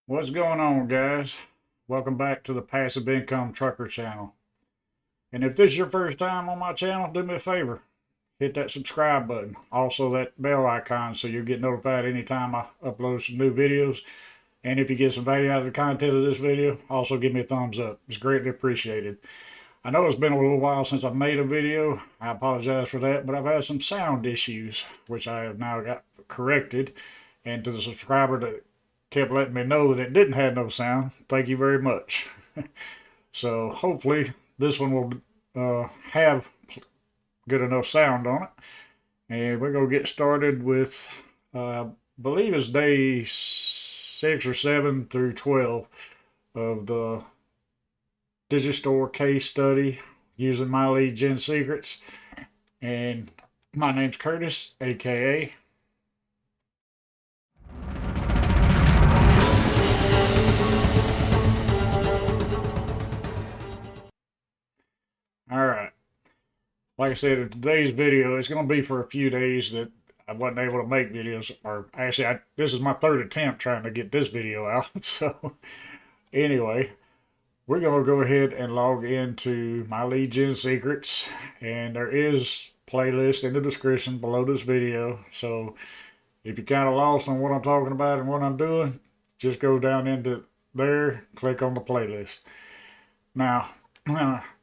What's going on, guys? Welcome back to the Passive Income Trucker channel. And if this is your first time on my channel, do me a favor. Hit that subscribe button. Also that bell icon so you'll get notified anytime I upload some new videos. And if you get some value out of the content of this video, also give me a thumbs up. It's greatly appreciated. I know it's been a little while since I've made a video. I apologize for that, but I've had some sound issues, which I have now got corrected. And to the subscriber that kept letting me know that it didn't have no sound, thank you very much. So hopefully this one will have good enough sound on it. And we're going to get started with, I believe it's day 6 or 7 through 12 of the Digistore case study using my lead gen secrets. And my name's Curtis, aka all right. Like I said, in today's video, it's going to be for a few days that I wasn't able to make videos. Or actually, this is my third attempt trying to get this video out. So anyway, we're going to go ahead and log into my lead gen secrets. And there is playlist in the description below this video. So if you're kind of lost on what I'm talking about and what I'm doing, just go down into there, click on the playlist. Now,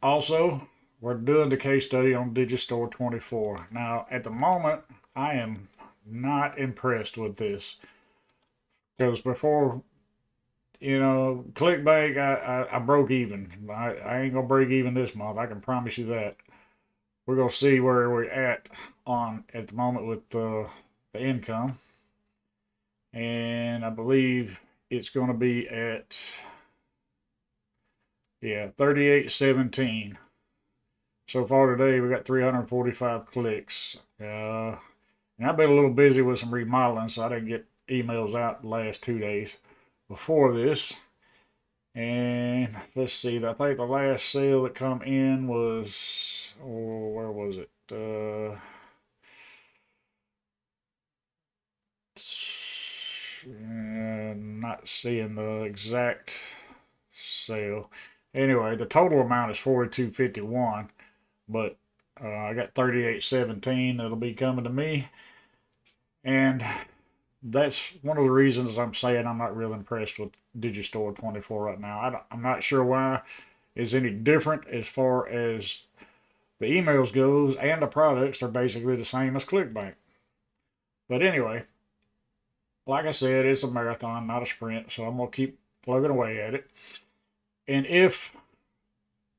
also, we're doing the case study on Digistore24. Now, at the moment, I am not impressed with this. Because before, ClickBank, I broke even. I ain't going to break even this month. I can promise you that. We're going to see where we're at the moment with the income. And I believe it's going to be at, 38.17. So far today, we got 345 clicks. And I've been a little busy with some remodeling, so I didn't get emails out the last 2 days before this. And let's see, I think the last sale that come in was, where was it? Not seeing the exact sale. Anyway, the total amount is 42.51, but I got 38.17 that'll be coming to me, and that's one of the reasons I'm saying I'm not real impressed with Digistore24 right now. I'm not sure why it's any different as far as the emails goes, and the products are basically the same as ClickBank. But anyway, like I said, it's a marathon, not a sprint, so I'm going to keep plugging away at it. And if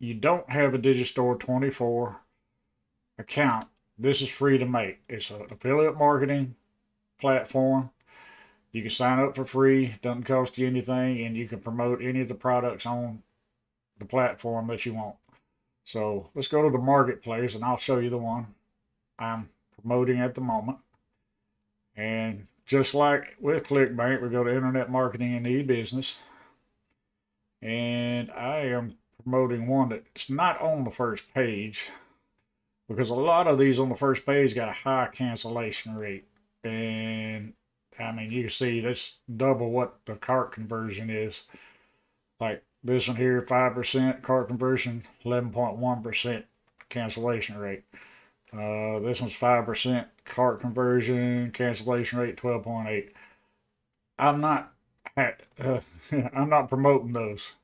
you don't have a Digistore24 account, this is free to make. It's an affiliate marketing platform. You can sign up for free, doesn't cost you anything, and you can promote any of the products on the platform that you want. So let's go to the marketplace and I'll show you the one I'm promoting at the moment. And just like with ClickBank, we go to Internet Marketing and e-business. And I am promoting one that's not on the first page, because a lot of these on the first page got a high cancellation rate. And I mean, you can see that's double what the cart conversion is. Like this one here, 5% cart conversion, 11.1% cancellation rate. This one's 5% cart conversion, cancellation rate 12.8. I'm not I'm not promoting those.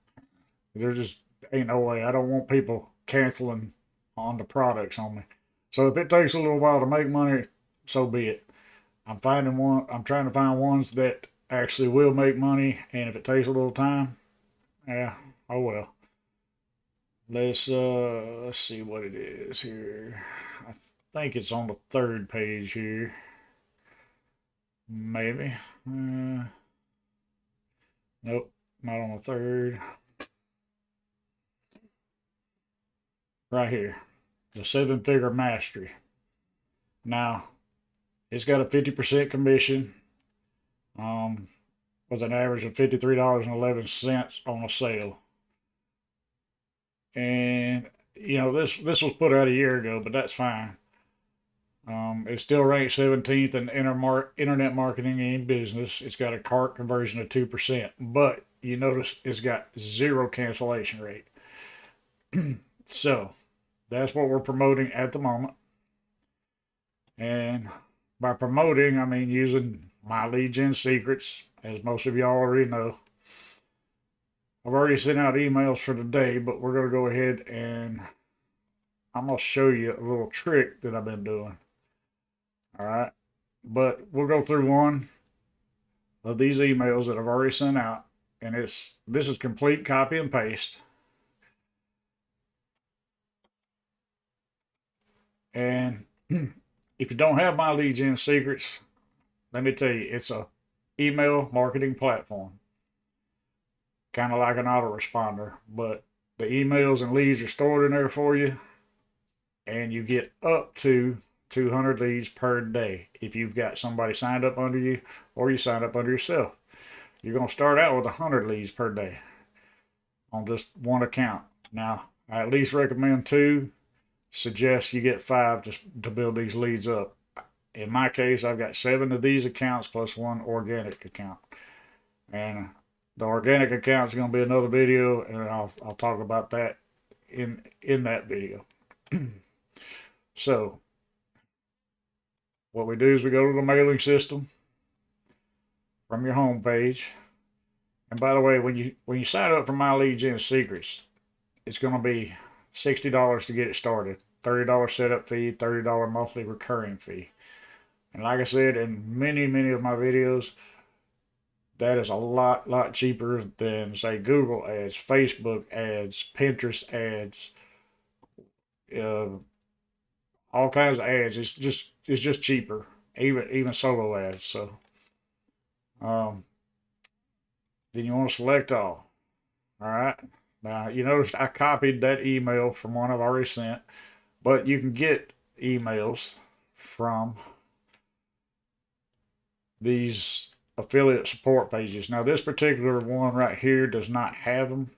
There just ain't no way. I don't want people canceling on the products on me. So if it takes a little while to make money, so be it. I'm trying to find ones that actually will make money, and if it takes a little time, yeah, oh well. Let's see what it is here. I think it's on the third page here. Maybe. Nope, not on the third. Right here, the 7-figure mastery. Now, it's got a 50% commission, with an average of $53.11 on a sale. And this was put out a year ago, but that's fine. It still ranks 17th in internet marketing and business. It's got a cart conversion of 2%, but you notice it's got zero cancellation rate. So that's what we're promoting at the moment. And by promoting, I mean using my lead gen secrets, as most of y'all already know. I've already sent out emails for today, but we're going to go ahead and I'm going to show you a little trick that I've been doing. All right. But we'll go through one of these emails that I've already sent out. And this is complete copy and paste. And if you don't have my lead gen secrets, let me tell you, it's a email marketing platform. Kind of like an autoresponder, but the emails and leads are stored in there for you, and you get up to 200 leads per day if you've got somebody signed up under you or you sign up under yourself. You're going to start out with 100 leads per day on just one account. Now, I at least recommend 2, suggest you get 5 to build these leads up. In my case, I've got 7 of these accounts plus 1 organic account. And the organic account is going to be another video, and I'll talk about that in that video. So what we do is we go to the mailing system from your home page. And by the way, when you sign up for my lead gen secrets, it's going to be $60 to get it started, $30 setup fee, $30 monthly recurring fee. And like I said in many of my videos, that is a lot cheaper than, say, Google ads, Facebook ads, Pinterest ads, uh, all kinds of ads. It's just cheaper, even solo ads. So um, then you want to select all. All right. Now you notice I copied that email from one I've already sent, but you can get emails from these affiliate support pages. Now this particular one right here does not have them.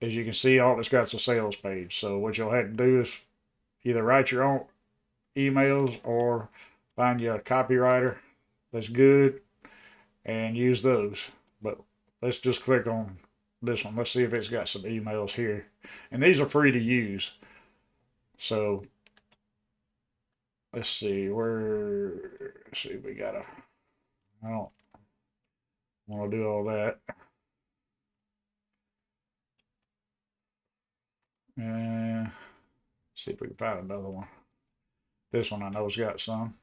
As you can see, all it's got is a sales page. So what you'll have to do is either write your own emails or find you a copywriter that's good and use those. But let's just click on this one. Let's see if it's got some emails here. And these are free to use. So let's see let's see, I don't want to do all that. And see if we can find another one. This one I know's got some.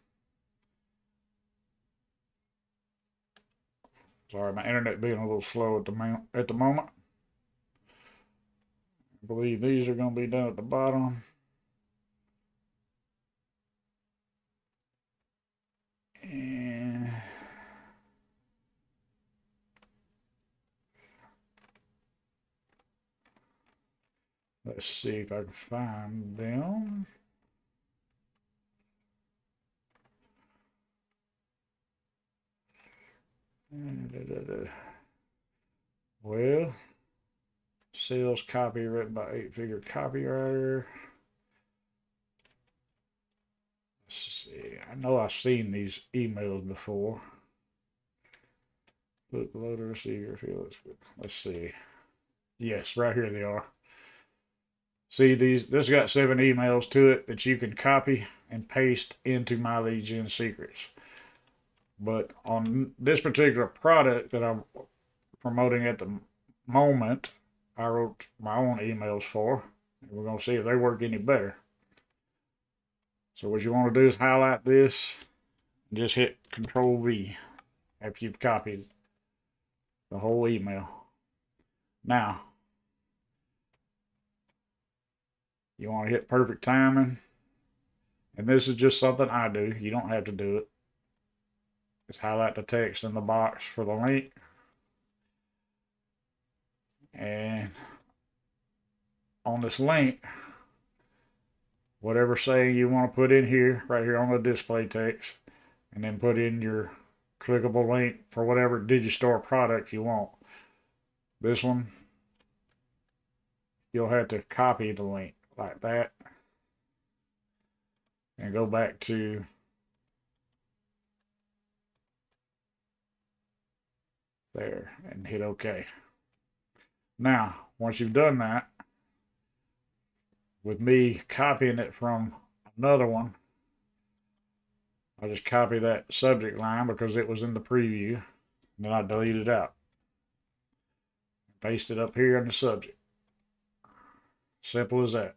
Sorry, my internet being a little slow at the moment. I believe these are going to be done at the bottom. And let's see if I can find them. Well, sales copy written by 8-figure copywriter. Let's see. I know I've seen these emails before. Book loader receiver field. Let's see. Yes, right here they are. See this got 7 emails to it that you can copy and paste into my lead gen secrets. But on this particular product that I'm promoting at the moment, I wrote my own emails for. And we're going to see if they work any better. So what you want to do is highlight this and just hit Control V after you've copied the whole email. Now, you want to hit perfect timing. And this is just something I do. You don't have to do it. Just highlight the text in the box for the link. And on this link, whatever saying you want to put in here, right here on the display text, and then put in your clickable link for whatever Digistore product you want. This one, you'll have to copy the link like that. and go back to there and hit OK. Now, once you've done that, with me copying it from another one, I just copy that subject line because it was in the preview, and then I delete it out. Paste it up here in the subject. Simple as that.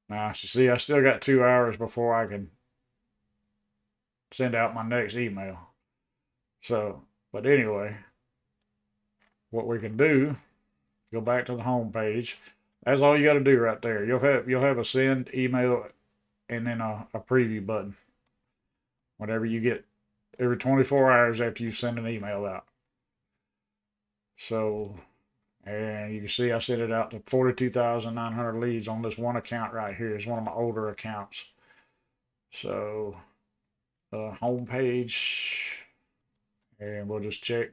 Now, you see, I still got 2 hours before I can send out my next email. So, but anyway, what we can do, go back to the home page. That's all you got to do right there. You'll have a send email and then a preview button. Whenever you get every 24 hours after you send an email out. So, and you can see I sent it out to 42,900 leads on this one account right here. It's one of my older accounts. So, home page, and we'll just check.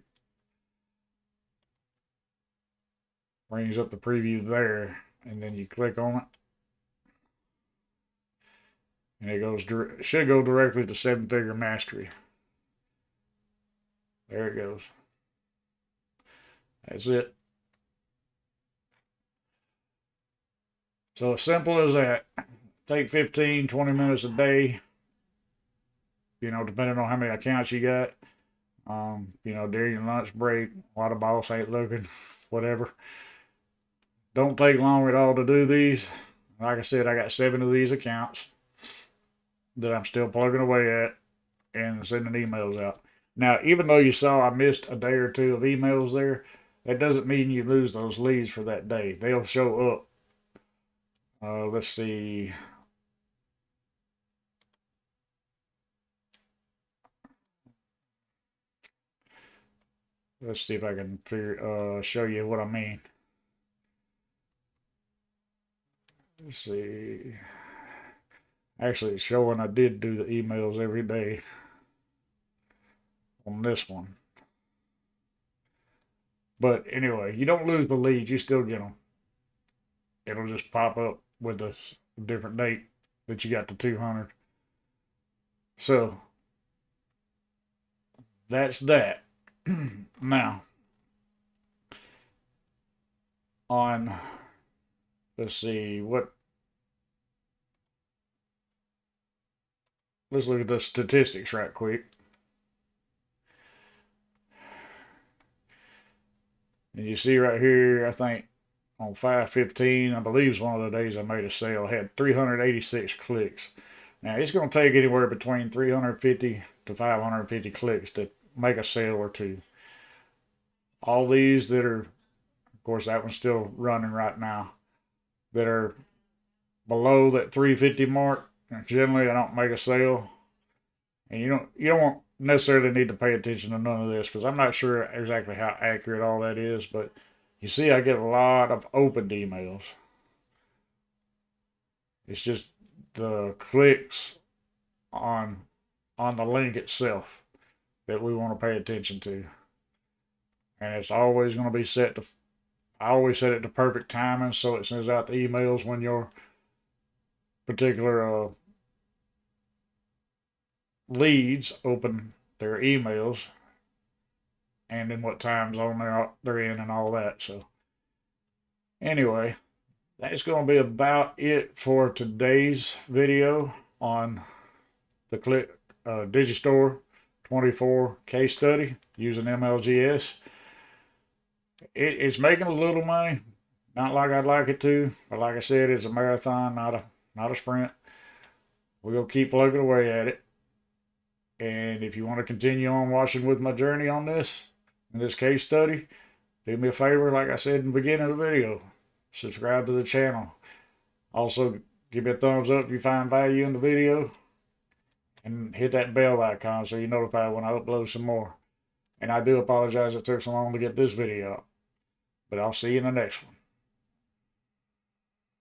Brings up the preview there, and then you click on it, and it should go directly to 7-figure mastery. There it goes. That's it. So as simple as that. Take 15, 20 minutes a day, depending on how many accounts you got. During your lunch break, while the boss ain't looking, whatever. Don't take long at all to do these. Like I said, I got 7 of these accounts that I'm still plugging away at and sending emails out. Now, even though you saw I missed a day or 2 of emails there, that doesn't mean you lose those leads for that day. They'll show up. Let's see. Let's see if I can show you what I mean. Let's see. Actually, it's showing I did do the emails every day on this one. But anyway, you don't lose the leads. You still get them. It'll just pop up with a different date that you got the 200. So, that's that. Now, on, let's see, let's look at the statistics right quick. And you see right here, I think on 5/15, I believe it's one of the days I made a sale, I had 386 clicks. Now, it's going to take anywhere between 350 to 550 clicks to make a sale or 2. All these that are, of course, that one's still running right now, that are below that 350 mark, generally I don't make a sale. And you don't necessarily need to pay attention to none of this because I'm not sure exactly how accurate all that is, but you see I get a lot of opened emails. It's just the clicks on the link itself that we want to pay attention to. And it's always going to be I always set it to perfect timing so it sends out the emails when your particular leads open their emails and in what time zone they're in and all that. So anyway, that's going to be about it for today's video on the Digistore24 case study using MLGS. It's making a little money, not like I'd like it to, but like I said, it's a marathon, not a sprint. We're going to keep plugging away at it. And if you want to continue on watching with my journey on this, in this case study, do me a favor, like I said in the beginning of the video, subscribe to the channel. Also, give me a thumbs up if you find value in the video, and hit that bell icon so you're notified when I upload some more. And I do apologize it took so long to get this video up, but I'll see you in the next one.